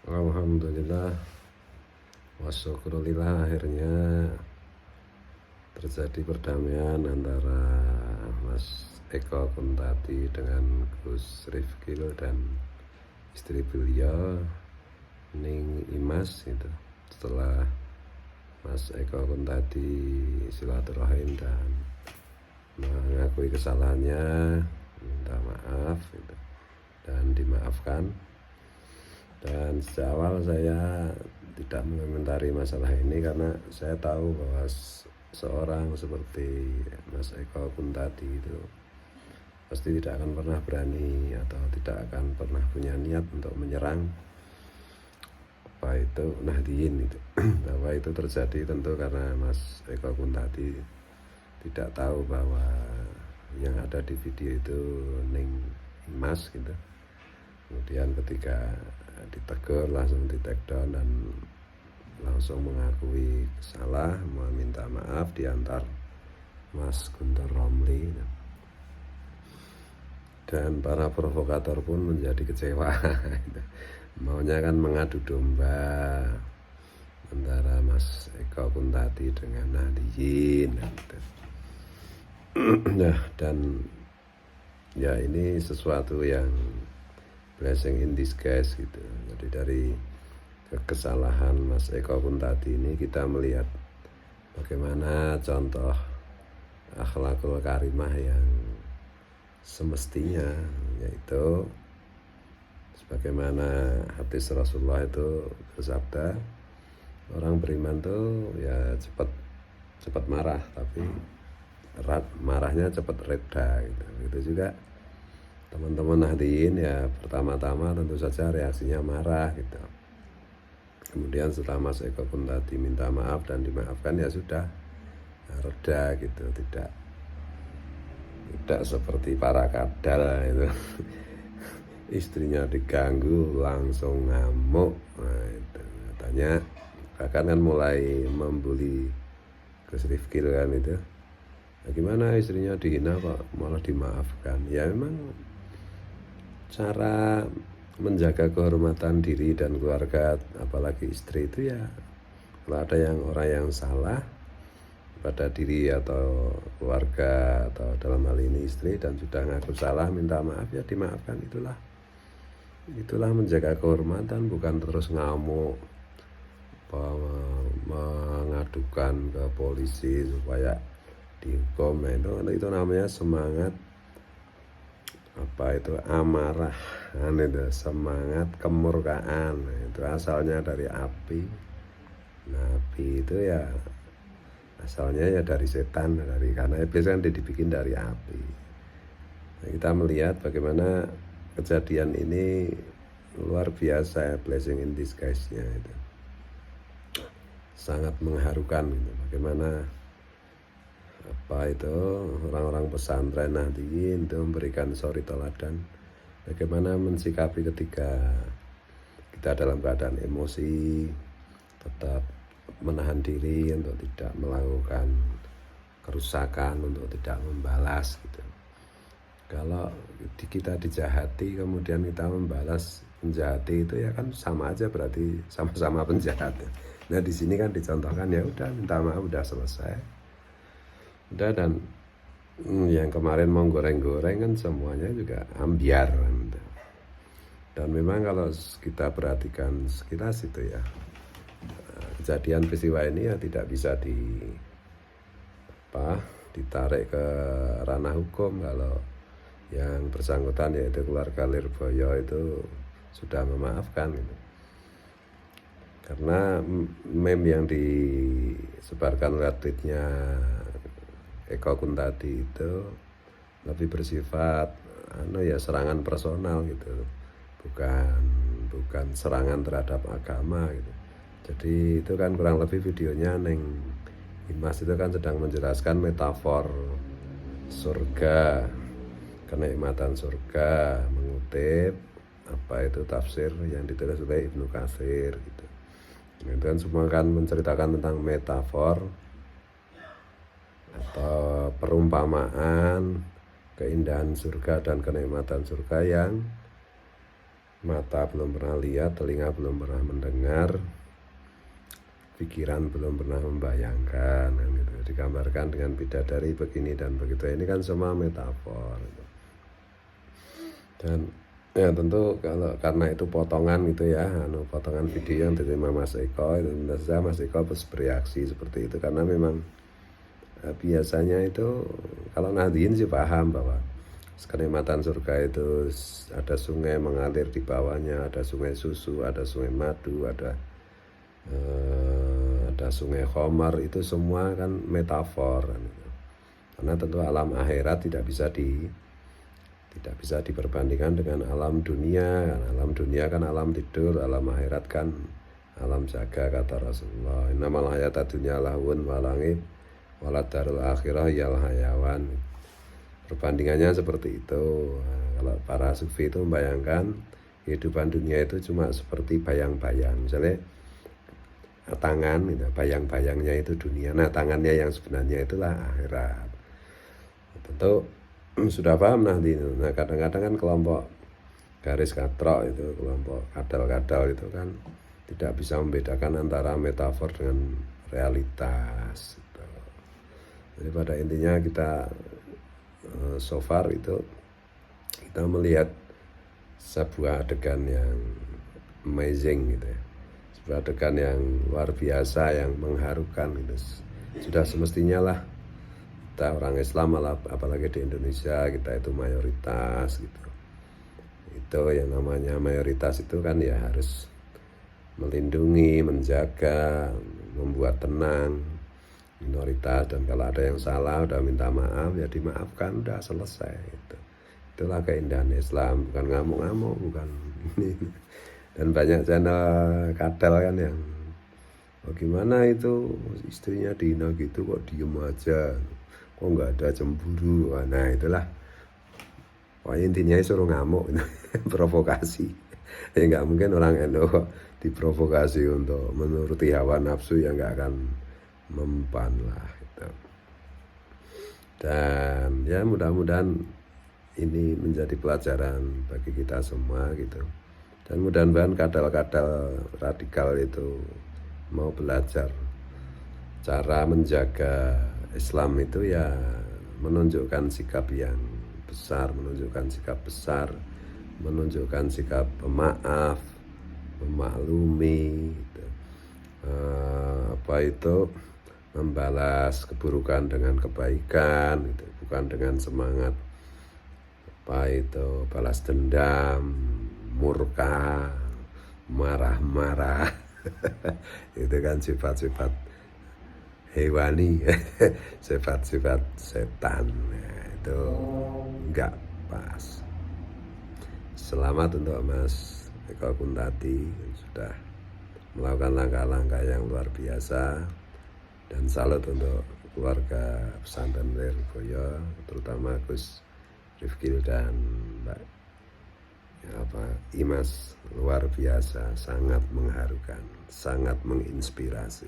Alhamdulillah wasyukurillah, akhirnya terjadi perdamaian antara Mas Eko Kuntadi dengan Gus Rifkil dan istri beliau Ning Imas itu, setelah Mas Eko Kuntadi silaturahim dan mengakui kesalahannya, minta maaf gitu, dan dimaafkan. Dan sejak awal saya tidak mengomentari masalah ini karena saya tahu bahwa seorang seperti Mas Eko Kuntadi itu pasti tidak akan pernah berani atau tidak akan pernah punya niat untuk menyerang apa itu Nahdliyin itu. Bahwa itu terjadi tentu karena Mas Eko Kuntadi tidak tahu bahwa yang ada di video itu Ning Imas gitu. Kemudian ketika ditegur langsung di take down dan langsung mengakui salah, meminta maaf, diantar Mas Guntur Romli. Dan para provokator pun menjadi kecewa. Maunya kan mengadu domba antara Mas Eko Kuntadi dengan Nahdliyin gitu. Nah, dan ya ini sesuatu yang blessing in disguise gitu. Jadi dari kesalahan Mas Eko Kuntadi ini kita melihat bagaimana contoh akhlakul karimah yang semestinya, yaitu sebagaimana hadis Rasulullah itu bersabda, orang beriman tuh ya cepat marah, tapi marahnya cepat reda gitu. Itu juga teman-teman Nahdliyin ya, pertama-tama tentu saja reaksinya marah gitu. Kemudian setelah Mas Eko Kuntadi minta maaf dan dimaafkan, ya sudah reda gitu, tidak seperti para kadal itu. Istrinya diganggu langsung ngamuk. Nah, itu katanya bahkan kan mulai membuli Gus Rifkil kan itu. Nah, gimana istrinya dihina kok malah dimaafkan? Ya memang cara menjaga kehormatan diri dan keluarga, apalagi istri itu ya, kalau ada orang yang salah pada diri atau keluarga atau dalam hal ini istri dan sudah ngaku salah, minta maaf, ya dimaafkan. Itulah menjaga kehormatan, bukan terus ngamuk mengadukan ke polisi supaya dihukum. Itu namanya semangat amarah, itu semangat kemurkaan. Itu asalnya dari api. Nah, api itu ya asalnya ya dari setan, karena iblis kan dibikin dari api. Nah, kita melihat bagaimana kejadian ini luar biasa, blessing in disguise-nya itu sangat mengharukan gitu. Bagaimana orang-orang pesantren Nahdliyin itu memberikan suri teladan bagaimana mensikapi ketika kita dalam keadaan emosi, tetap menahan diri untuk tidak melakukan kerusakan, untuk tidak membalas gitu. Kalau kita dijahati kemudian kita membalas penjahati, itu ya kan sama aja, berarti sama-sama penjahat. Nah, di sini kan dicontohkan, ya udah minta maaf, udah selesai. Udah, dan yang kemarin mau goreng-goreng kan semuanya juga ambiar. Dan memang kalau kita perhatikan sekilas itu ya, kejadian peristiwa ini ya tidak bisa ditarik ke ranah hukum kalau yang bersangkutan yaitu keluarga Lirboyo itu sudah memaafkan gitu. Karena meme yang disebarkan oleh tweetnya Eko Kuntadi itu lebih bersifat serangan personal gitu, bukan serangan terhadap agama gitu. Jadi itu kan kurang lebih videonya Ning Imas itu kan sedang menjelaskan metafor surga, kenikmatan surga, mengutip tafsir yang ditulis oleh Ibnu Katsir gitu. Itu kan semua kan menceritakan tentang metafor atau perumpamaan keindahan surga dan kenikmatan surga yang mata belum pernah lihat, telinga belum pernah mendengar, pikiran belum pernah membayangkan, kan gitu. Digambarkan dengan bidadari begini dan begitu. Ini kan semua metafor gitu. Dan ya tentu kalau karena itu potongan gitu ya, potongan video yang diterima Mas Eko, itu tentu saja Mas Eko harus bereaksi seperti itu karena memang biasanya itu kalau Nahdien sih paham bahwa kenikmatan surga itu ada sungai mengalir di bawahnya, ada sungai susu, ada sungai madu, ada sungai Khomar, itu semua kan metafor kan. Karena tentu alam akhirat tidak bisa diperbandingkan dengan alam dunia. Alam dunia kan alam tidur, alam akhirat kan alam jaga, kata Rasulullah. Innamal hayata dunya lahun walangib walad darul akhirah yal hayawan. Perbandingannya seperti itu. Kalau para sufi itu membayangkan kehidupan dunia itu cuma seperti bayang-bayang. Misalnya tangan, bayang-bayangnya itu dunia. Nah, tangannya yang sebenarnya itulah akhirat. Tentu sudah paham nanti. Nah, kadang-kadang kan kelompok garis katrok itu, kelompok kadal-kadal itu kan tidak bisa membedakan antara metafor dengan realitas gitu. Jadi pada intinya kita so far itu kita melihat sebuah adegan yang amazing gitu ya, sebuah adegan yang luar biasa, yang mengharukan gitu. Sudah semestinya lah kita orang Islam, apalagi di Indonesia kita itu mayoritas gitu. Itu yang namanya mayoritas itu kan ya harus melindungi, menjaga, membuat tenang minoritas, dan kalau ada yang salah udah minta maaf ya dimaafkan, udah selesai gitu. Itulah keindahan Islam, bukan ngamuk-ngamuk, bukan ini. Dan banyak channel kadal kan yang bagaimana itu istrinya dihina gitu kok diem aja, kok nggak ada cemburu. Nah itulah pokoknya intinya suruh ngamuk provokasi. Ya nggak mungkin orang NU diprovokasi untuk menuruti hawa nafsu yang nggak akan mempan lah gitu. Dan ya mudah-mudahan ini menjadi pelajaran bagi kita semua gitu. Dan mudah-mudahan kadal-kadal radikal itu mau belajar cara menjaga Islam itu ya menunjukkan sikap yang besar, menunjukkan sikap besar, menunjukkan sikap pemaaf, memaklumi gitu. Membalas keburukan dengan kebaikan gitu, bukan dengan semangat balas dendam, murka, marah-marah. Itu kan sifat-sifat hewani, sifat-sifat setan. Nah, itu enggak pas. Selamat untuk Mas Eko Kuntadi yang sudah melakukan langkah-langkah yang luar biasa, dan salut untuk keluarga pesantren Lirboyo, terutama Gus Rifkil dan Mbak Imas, luar biasa, sangat mengharukan, sangat menginspirasi.